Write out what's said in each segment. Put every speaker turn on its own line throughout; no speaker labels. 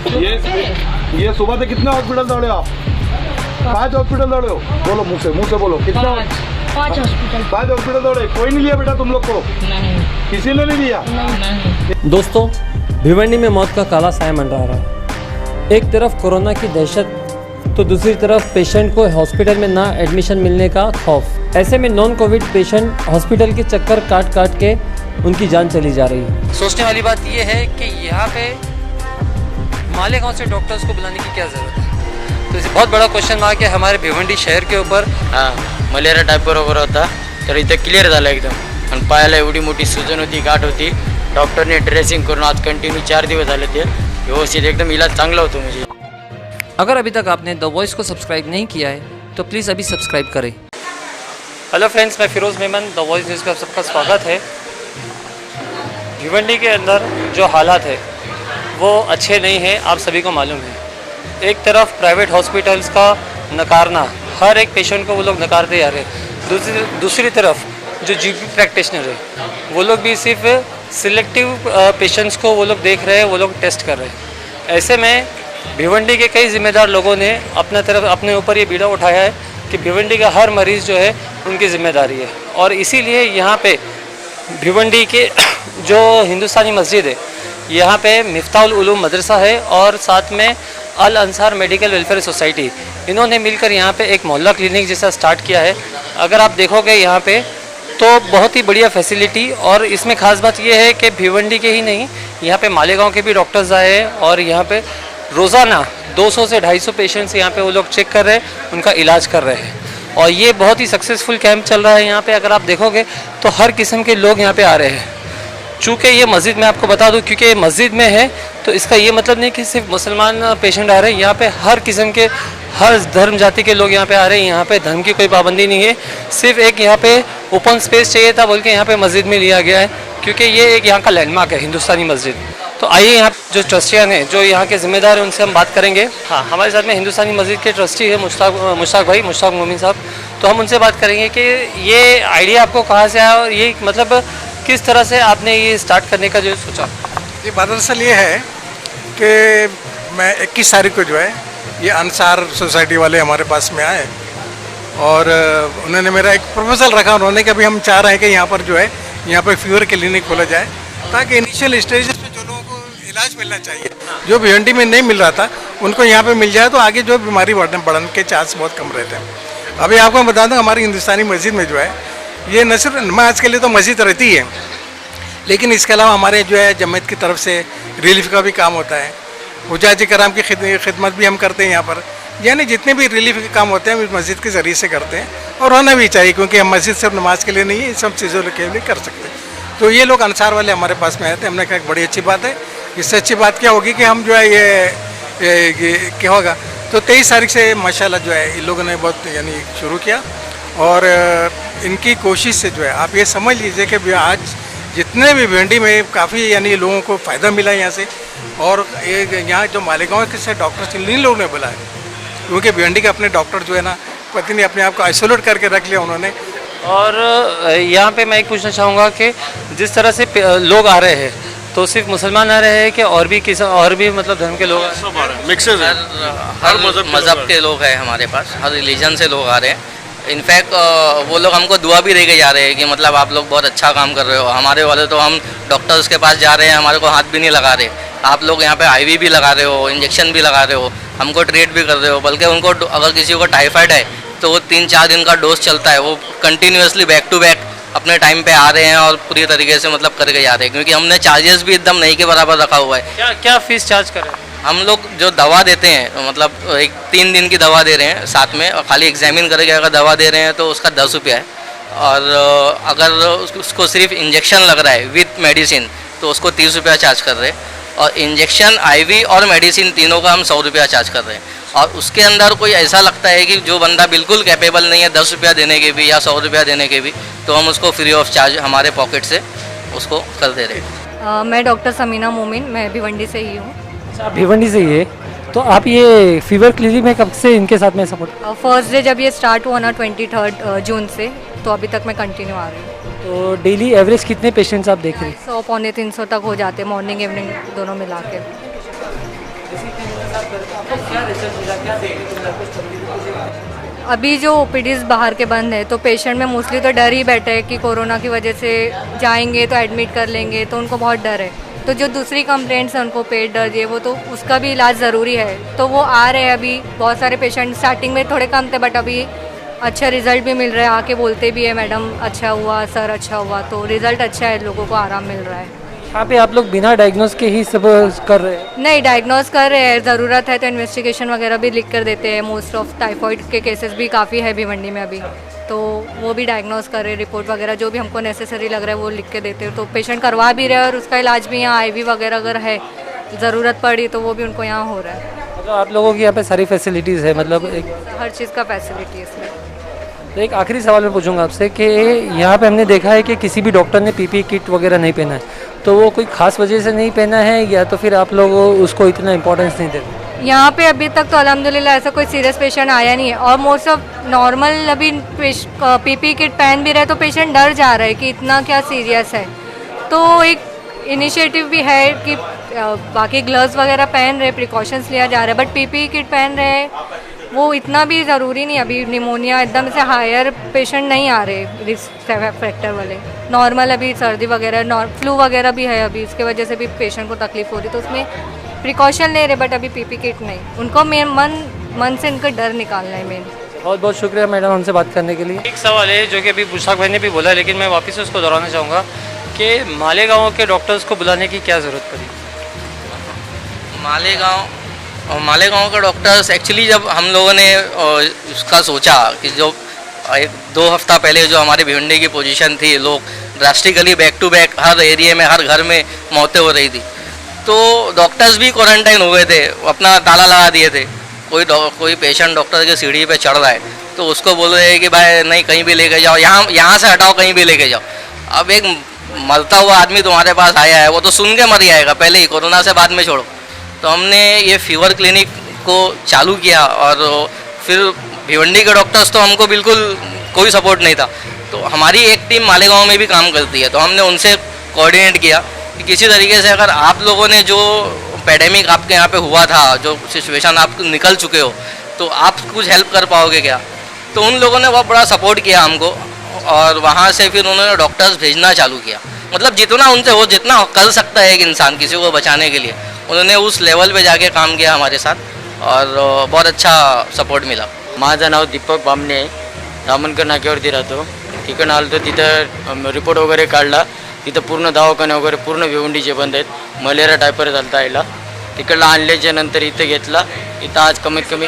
ये सुबह से कितने हॉस्पिटल दौड़े आप? 5 हॉस्पिटल दौड़े हो? बोलो मुँह से बोलो कितना?
5 हॉस्पिटल।
5 हॉस्पिटल दौड़े, कोई नहीं लिया बेटा तुम लोग को?
नहीं।
किसी ने नहीं लिया?
नहीं।
दोस्तों, भिवंडी में मौत का काला साया मंडरा रहा है। एक तरफ कोरोना की दहशत तो दूसरी तरफ पेशेंट को हॉस्पिटल में ना एडमिशन मिलने का खौफ। ऐसे में नॉन कोविड पेशेंट हॉस्पिटल के चक्कर काट काट के उनकी जान चली जा रही है। सोचने वाली बात यह है कि यहाँ पे मालेगांव से डॉक्टर्स को बुलाने की क्या ज़रूरत है? तो इसे बहुत बड़ा क्वेश्चन मार्क है हमारे भिवंडी शहर के ऊपर।
मलेरिया टाईप बरोबर होता तर इथं क्लिअर झालं एकदम आणि पायाला एवढी मोठी सुजन होती, गाठ होती. डॉक्टरने ड्रेसिंग करून आज कंटिन्यू 4 दिवस झाले ते व्यवस्थित एकदम इलाज चांगला होतो. म्हणजे
अगर अभी तक आपने द वॉइस को सब्सक्राइब नहीं किया है तो प्लीज़ अभी सब्सक्राइब करें। हेलो फ्रेंड्स, मैं Feroz Memon, The Voice news पे आप सबका स्वागत है। भिवंडी के अंदर जो हालात है वो अच्छे नहीं हैं, आप सभी को मालूम है। एक तरफ प्राइवेट हॉस्पिटल्स का नकारना, हर एक पेशेंट को वो लोग नकारते जा रहे हैं। दूसरी तरफ जो जीपी प्रैक्टिशनर है वो लोग भी सिर्फ सिलेक्टिव पेशेंट्स को वो लोग देख रहे हैं, वो लोग टेस्ट कर रहे हैं। ऐसे में भिवंडी के कई जिम्मेदार लोगों ने अपने ऊपर ये बीड़ा उठाया है कि भिवंडी का हर मरीज़ जो है उनकी जिम्मेदारी है। और इसीलिए यहाँ पे भिवंडी के जो हिंदुस्तानी मस्जिद है, यहाँ पे मिफ्ताहुल उलूम मदरसा है और साथ में अल अंसार मेडिकल वेलफेयर सोसाइटी, इन्होंने मिलकर यहाँ पे एक मोहल्ला क्लिनिक जैसा स्टार्ट किया है। अगर आप देखोगे यहाँ पे तो बहुत ही बढ़िया फैसिलिटी, और इसमें ख़ास बात यह है कि भिवंडी के ही नहीं, यहाँ पे मालेगांव के भी डॉक्टर्स आए हैं और यहाँ पे रोज़ाना 200 से 250 पेशेंट्स यहाँ पे वो लोग चेक कर रहे हैं, उनका इलाज कर रहे हैं। और ये बहुत ही सक्सेसफुल कैंप चल रहा है यहाँ पे। अगर आप देखोगे तो हर किस्म के लोग यहाँ पे आ रहे हैं। चूँकि ये मस्जिद में आपको बता दूँ, क्योंकि ये मस्जिद में है तो इसका ये मतलब नहीं कि सिर्फ मुसलमान पेशेंट आ रहे हैं। यहाँ पे हर किस्म के, हर धर्म जाति के लोग यहाँ पे आ रहे हैं। यहाँ पे धर्म की कोई पाबंदी नहीं है। सिर्फ एक यहाँ पे ओपन स्पेस चाहिए था बोल के यहाँ पे मस्जिद में लिया गया है, क्योंकि ये एक यहाँ का लैंडमार्क है, हिंदुस्तानी मस्जिद। तो आइए यहाँ जो ट्रस्टियान हैं, जो यहाँ के ज़िम्मेदार हैं, उनसे हम बात करेंगे। हाँ, हमारे साथ में हिंदुस्तानी मस्जिद के ट्रस्टी है मुश्ताक मोमिन साहब। तो हम उनसे बात करेंगे कि ये आइडिया आपको कहाँ से आया और ये मतलब किस तरह से आपने ये स्टार्ट करने का जो सोचा?
ये दरअसल ये है कि मैं 21 तारीख को जो है ये अंसार सोसाइटी वाले हमारे पास में आए और उन्होंने मेरा एक प्रपोजल रखा उन्होंने कि अभी हम चाह रहे हैं कि यहाँ पर जो है यहाँ पर फीवर क्लिनिक खोला जाए, ताकि इनिशियल स्टेजेस में जो लोगों को इलाज मिलना चाहिए, जो भिवंडी में नहीं मिल रहा था, उनको यहाँ पे मिल जाए तो आगे जो बीमारी बढ़ने के चांस बहुत कम रहते हैं। अभी आपको मैं बता दूँ, हमारी हिंदुस्तानी मस्जिद में जो है ये न सिर्फ नमाज के लिए तो मस्जिद रहती है, लेकिन इसके अलावा हमारे जो है जमात की तरफ से रिलीफ का भी काम होता है। हुज्जाज कराम की खिदमत भी हम करते हैं यहाँ पर, यानी जितने भी रिलीफ के काम होते हैं हम इस मस्जिद के ज़रिए से करते हैं और होना भी चाहिए, क्योंकि हम मस्जिद सिर्फ नमाज के लिए नहीं है, सब चीज़ों के लिए कर सकते हैं। तो ये लोग अंसार वाले हमारे पास में आए थे, हमने कहा बड़ी अच्छी बात है। इससे अच्छी बात क्या होगी कि हम जो है ये क्या होगा, तो 23 तारीख से माशाल्लाह जो है इन लोगों ने बहुत यानी शुरू किया और इनकी कोशिश से जो है आप ये समझ लीजिए कि आज जितने भी भिवंडी में काफ़ी यानी लोगों को फ़ायदा मिला यहाँ से। और यहाँ जो मालेगांव के से डॉक्टर्स इन लोगों ने बुलाया, क्योंकि भिवंडी के अपने डॉक्टर जो है ना, पति ने अपने आप को आइसोलेट करके रख लिया उन्होंने।
और यहाँ पे मैं एक पूछना चाहूँगा कि जिस तरह से लोग आ रहे हैं, तो सिर्फ मुसलमान आ रहे हैं कि और भी मतलब धर्म के लोग आ रहे हैं?
मिक्सेस है, हर मज़हब के लोग हैं हमारे पास, हर रिलीजन से लोग आ रहे हैं। इनफैक्ट वो लोग हमको दुआ भी दे के जा रहे हैं कि मतलब आप लोग बहुत अच्छा काम कर रहे हो। हमारे वाले तो हम डॉक्टर्स के पास जा रहे हैं, हमारे को हाथ भी नहीं लगा रहे। आप लोग यहाँ पे IV भी लगा रहे हो, इंजेक्शन भी लगा रहे हो, हमको ट्रीट भी कर रहे हो। बल्कि उनको अगर किसी को टाइफाइड है तो वो 3-4 दिन का डोज चलता है, वो कंटिन्यूसली बैक टू बैक अपने टाइम पे आ रहे हैं और पूरी तरीके से मतलब करके जा रहे हैं, क्योंकि हमने चार्जेस भी एकदम नहीं के बराबर रखा हुआ है।
क्या फीस चार्ज कर रहे हैं?
हम लोग जो दवा देते हैं, मतलब एक 3 दिन की दवा दे रहे हैं साथ में, और खाली एग्जामिन करके अगर दवा दे रहे हैं तो उसका 10 रुपया है। और अगर उसको सिर्फ इंजेक्शन लग रहा है विथ मेडिसिन तो उसको 30 रुपया चार्ज कर रहे हैं। और इंजेक्शन, IV और मेडिसिन तीनों का हम 100 रुपया चार्ज कर रहे हैं। और उसके अंदर कोई ऐसा लगता है कि जो बंदा बिल्कुल कैपेबल नहीं है 10 रुपया देने के भी या 100 रुपया देने के भी, तो हम उसको फ्री ऑफ चार्ज हमारे पॉकेट से उसको कर दे रहे हैं।
मैं डॉक्टर समीना मोमिन, मैं भिवंडी से ही हूँ।
आप भिवंडी से ही है, तो आप ये फीवर क्लिनिक में कब से इनके साथ में सपोर्ट?
फर्स्ट डे जब ये स्टार्ट हुआ ना 23 जून से, तो अभी तक मैं कंटिन्यू आ रही हूँ।
तो डेली एवरेज कितने पेशेंट्स आप देख रहे हैं?
100-300 तक हो जाते हैं, मॉर्निंग इवनिंग दोनों मिला के। अभी जो ओपीडीज बाहर के बंद है तो पेशेंट में मोस्टली तो डर ही बैठे हैं कि कोरोना की वजह से जाएंगे तो एडमिट कर लेंगे, तो उनको बहुत डर है। तो जो दूसरी कंप्लेंट्स हैं उनको पेट दर्द ये वो, तो उसका भी इलाज ज़रूरी है, तो वो आ रहे हैं। अभी बहुत सारे पेशेंट स्टार्टिंग में थोड़े कम थे, बट अभी अच्छा रिजल्ट भी मिल रहा है, आके बोलते भी है मैडम अच्छा हुआ, सर अच्छा हुआ, तो रिजल्ट अच्छा है, लोगों को आराम मिल रहा है।
यहाँ पे आप लोग बिना डायग्नोज के ही सब कर रहे हैं?
नहीं, डायग्नोज कर रहे हैं, ज़रूरत है तो इन्वेस्टिगेशन वगैरह भी लिख कर देते हैं। मोस्ट ऑफ टाइफाइड के केसेस भी काफ़ी है भिवंडी में अभी, तो वो भी डायग्नोज कर रहे हैं, रिपोर्ट वगैरह जो भी हमको नेसेसरी लग रहा है वो लिख के देते हैं, तो पेशेंट करवा भी रहे हैं और उसका इलाज भी यहाँ IV वगैरह अगर है ज़रूरत पड़ी तो वो भी उनको यहाँ हो रहा है।
मतलब आप लोगों की यहाँ पे सारी फैसिलिटीज़ है, मतलब एक
हर चीज़ का फैसिलिटी है इसमें।
तो एक आखिरी सवाल मैं पूछूंगा आपसे कि यहाँ पे हमने देखा है कि किसी भी डॉक्टर ने PPE किट वगैरह नहीं पहना है, तो वो कोई खास वजह से नहीं पहना है या तो फिर आप लोग उसको इतना इम्पोर्टेंस नहीं देते?
यहाँ पे अभी तक तो अल्हम्दुलिल्लाह ऐसा कोई सीरियस पेशेंट आया नहीं है, और मोस्ट ऑफ नॉर्मल अभी PPE किट पहन भी रहे तो पेशेंट डर जा रहा है कि इतना क्या सीरियस है। तो एक इनिशिएटिव भी है कि बाकी ग्लव्स वगैरह पहन रहे, प्रिकॉशंस लिया जा रहा है, बट PPE किट पहन रहे वो इतना भी ज़रूरी नहीं। अभी निमोनिया एकदम से हायर पेशेंट नहीं आ रहे रिस्क फैक्टर वाले, नॉर्मल अभी सर्दी वगैरह फ्लू वगैरह भी है अभी, उसके वजह से भी पेशेंट को तकलीफ हो रही, तो उसमें प्रिकॉशन ले रहे, बट अभी PPE किट नहीं। उनको मन से इनका डर निकालना है मेन।
बहुत बहुत शुक्रिया मैडम हमसे बात करने के लिए। एक सवाल है जो कि अभी बुशाक भाई ने भी बोला, लेकिन मैं वापस उसको दोहराना चाहूँगा कि मालेगांव के डॉक्टर्स को बुलाने की क्या ज़रूरत पड़ी?
मालेगांव के डॉक्टर्स एक्चुअली जब हम लोगों ने उसका सोचा कि जो 1-2 हफ्ता पहले जो हमारे भिवंडी की पोजीशन थी, लोग ड्रास्टिकली बैक टू बैक हर एरिया में हर घर में मौतें हो रही थी, तो डॉक्टर्स भी क्वारंटाइन हो गए थे, अपना ताला लगा दिए थे। कोई पेशेंट डॉक्टर के सीढ़ी पे चढ़ रहा है तो उसको बोल रहे हैं कि भाई नहीं कहीं भी लेके जाओ, यहाँ से हटाओ, कहीं भी लेके जाओ। अब एक मरता हुआ आदमी तुम्हारे पास आया है, वो तो सुन के मर जाएगा पहले ही, कोरोना से बाद में छोड़ो। तो हमने ये फीवर क्लिनिक को चालू किया, और फिर भिवंडी के डॉक्टर्स तो हमको बिल्कुल कोई सपोर्ट नहीं था, तो हमारी एक टीम मालेगांव में भी काम करती है, तो हमने उनसे कोऑर्डिनेट किया कि किसी तरीके से अगर आप लोगों ने जो पैडेमिक आपके यहाँ पे हुआ था, जो सिचुएशन आप निकल चुके हो, तो आप कुछ हेल्प कर पाओगे क्या। तो उन लोगों ने बहुत बड़ा सपोर्ट किया हमको, और वहाँ से फिर उन्होंने डॉक्टर्स भेजना चालू किया। मतलब जितना उनसे हो, जितना कर सकता है एक इंसान किसी को बचाने के लिए, उन्होंने उस लेवल पे जाके काम किया हमारे साथ, और बहुत अच्छा सपोर्ट मिला।
माझं नाव दीपक बामणे, दामनकर नाक्यावरती राहतो. तिकडनं आलो तर तिथं रिपोर्ट वगैरे काढला. तिथं पूर्ण दवाखाने वगैरे पूर्ण भिवंडीचे बंद आहेत. मलेरिया टायफॉइड झालता यायला. तिकडला आणल्याच्या नंतर इथं घेतला. इथं आज कमीत कमी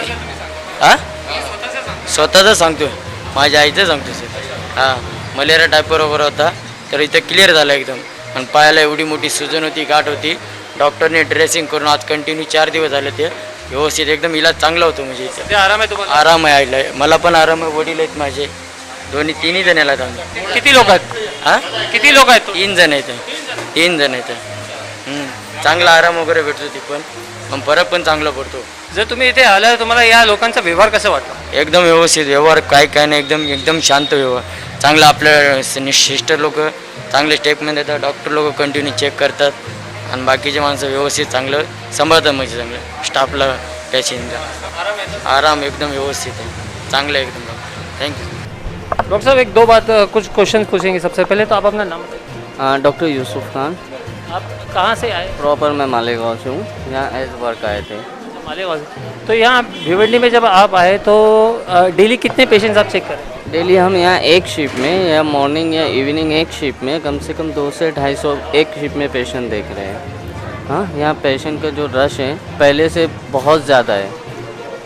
स्वतःचं सांगतो, माझ्या आईचं सांगतो सर. हां, मलेरिया टायफॉइड वगैरे होता, तर इथं क्लिअर झालं एकदम. आणि पायाला एवढी मोठी सुजन होती, गाठ होती. डॉक्टरने ड्रेसिंग करून आज कंटिन्यू 4 दिवस झाले, ते व्यवस्थित एकदम इलाज चांगला होतो. म्हणजे इथं
आराम आहे तुम्हाला?
आराम आहे. आईला मला पण आराम आहे. वडील आहेत माझे, तिन्ही जण आहेत आम्ही.
किती लोक आहेत?
हां,
किती लोक आहेत?
3 जण आहेत. 3 जण आहेत. चांगला आराम वगैरे भेटतो. ती पण फरक पण चांगला पडतो.
जर तुम्ही इथे आला तुम्हाला या लोकांचा व्यवहार कसा वाटला?
एकदम व्यवस्थित व्यवहार, काय नाही, एकदम शांत व्यवहार. चांगला आपल्या सिस्टर लोक चांगले स्टेपमध्ये येतात. डॉक्टर लोक कंटिन्यू चेक करतात, आणि बाकीचे माणसं व्यवस्थित चांगलं सांभाळतात. म्हणजे चांगलं स्टाफला पेशंटला आराम एकदम व्यवस्थित आहे. चांगलं आहे एकदम. थँक्यू.
डॉक्टर साहब, 1-2 बात कुछ क्वेश्चन पूछेंगे. सबसे पहले तो आप अपना नाम बताइए.
डॉक्टर यूसुफ खान.
आप कहाँ से आए?
प्रॉपर मैं मालेगांव से हूँ. यहाँ एज वर्क आए थे.
मालेगांव से. तो यहाँ भिवंडी में जब आप आए तो डेली कितने पेशेंट्स आप चेक करें?
डेली हम यहाँ एक शिफ्ट में, या मॉर्निंग या इवनिंग एक शिफ्ट में कम से कम 200 से 250 एक शिफ्ट में पेशेंट देख रहे हैं. हाँ, यहाँ पेशेंट का जो रश है पहले से बहुत ज़्यादा है.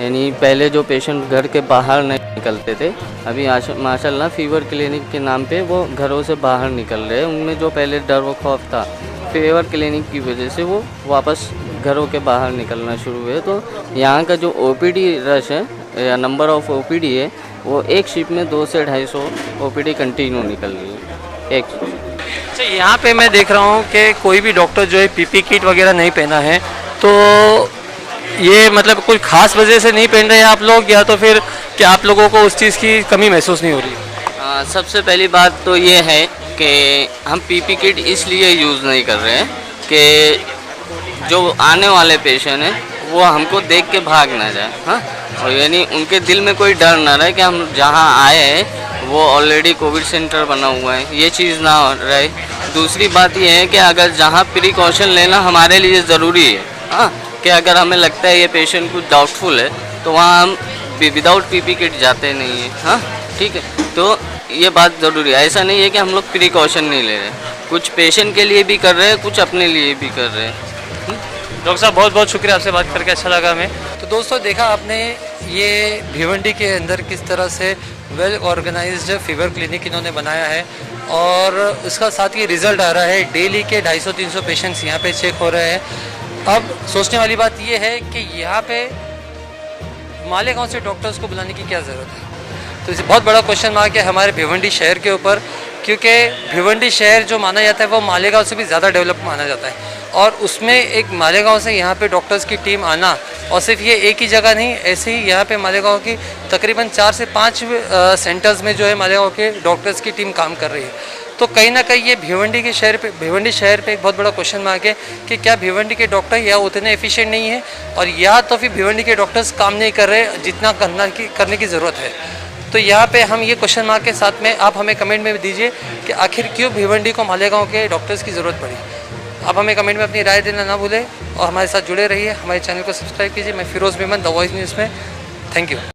यानी पहले जो पेशेंट घर के बाहर नहीं निकलते थे, अभी माशाल्लाह फीवर क्लिनिक के नाम पे वो घरों से बाहर निकल रहे हैं. उनमें जो पहले डर व खौफ था, फीवर क्लिनिक की वजह से वो वापस घरों के बाहर निकलना शुरू हुए. तो यहाँ का जो OPD रश है या नंबर ऑफ OPD है, वो एक शिफ्ट में 200 से 250 OPD कंटिन्यू निकल रही है एक.
अच्छा, यहाँ पे मैं देख रहा हूँ कि कोई भी डॉक्टर जो है PPE किट वगैरह नहीं पहना है, तो ये मतलब कोई ख़ास वजह से नहीं पहन रहे हैं आप लोग, या तो फिर क्या आप लोगों को उस चीज़ की कमी महसूस नहीं हो रही है?
सबसे पहली बात तो ये है कि हम PPE किट इसलिए यूज़ नहीं कर रहे हैं कि जो आने वाले पेशेंट हैं वो हमको देख के भाग ना जाए। हाँ, और यानी उनके दिल में कोई डर ना रहे कि हम जहाँ आए हैं वो ऑलरेडी कोविड सेंटर बना हुआ है, ये चीज़ ना रहे। दूसरी बात ये है कि अगर जहाँ प्रिकॉशन लेना हमारे लिए ज़रूरी है, हाँ, कि अगर हमें लगता है ये पेशेंट कुछ डाउटफुल है तो वहाँ हम विदाउट पीपी किट जाते नहीं हैं। हाँ, ठीक है, तो ये बात ज़रूरी है। ऐसा नहीं है कि हम लोग प्रिकॉशन नहीं ले रहे, कुछ पेशेंट के लिए भी कर रहे हैं, कुछ अपने लिए भी कर रहे हैं।
डॉक्टर साहब बहुत बहुत शुक्रिया, आपसे बात करके अच्छा लगा हमें। तो दोस्तों देखा आपने ये भिवंडी के अंदर किस तरह से वेल ऑर्गेनाइज्ड फीवर क्लिनिक इन्होंने बनाया है और उसका साथ ही रिजल्ट आ रहा है। डेली के 250-300 पेशेंट्स यहाँ पे चेक हो रहे हैं। अब सोचने वाली बात ये है कि यहाँ पे मालेगांव से डॉक्टर्स को बुलाने की क्या ज़रूरत है। तो इसे बहुत बड़ा क्वेश्चन मार्क है हमारे भिवंडी शहर के ऊपर, क्योंकि भिवंडी शहर जो माना जाता है वो मालेगांव से भी ज़्यादा डेवलप माना जाता है और उसमें एक मालेगांव से यहाँ पे डॉक्टर्स की टीम आना, और सिर्फ ये एक ही जगह नहीं, ऐसे ही यहाँ पे मालेगांव की तकरीबन 4 से 5 सेंटर्स में जो है मालेगांव के डॉक्टर्स की टीम काम कर रही है। तो कहीं ना कहीं ये भिवंडी शहर पे एक बहुत बड़ा क्वेश्चन मार्क है कि क्या भिवंडी के डॉक्टर या उतने एफिशिएंट नहीं है, और या तो फिर भिवंडी के डॉक्टर्स काम नहीं कर रहे जितना करने की ज़रूरत है। तो यहाँ पे हम ये क्वेश्चन मार्क के साथ में आप हमें कमेंट में दीजिए कि आखिर क्यों भिवंडी को मालेगांव के डॉक्टर्स की ज़रूरत पड़ी। आप हमें कमेंट में अपनी राय देना ना भूलें और हमारे साथ जुड़े रहिए। हमारे चैनल को सब्सक्राइब कीजिए। मैं Feroz Memon, The Voice News में। Thank you.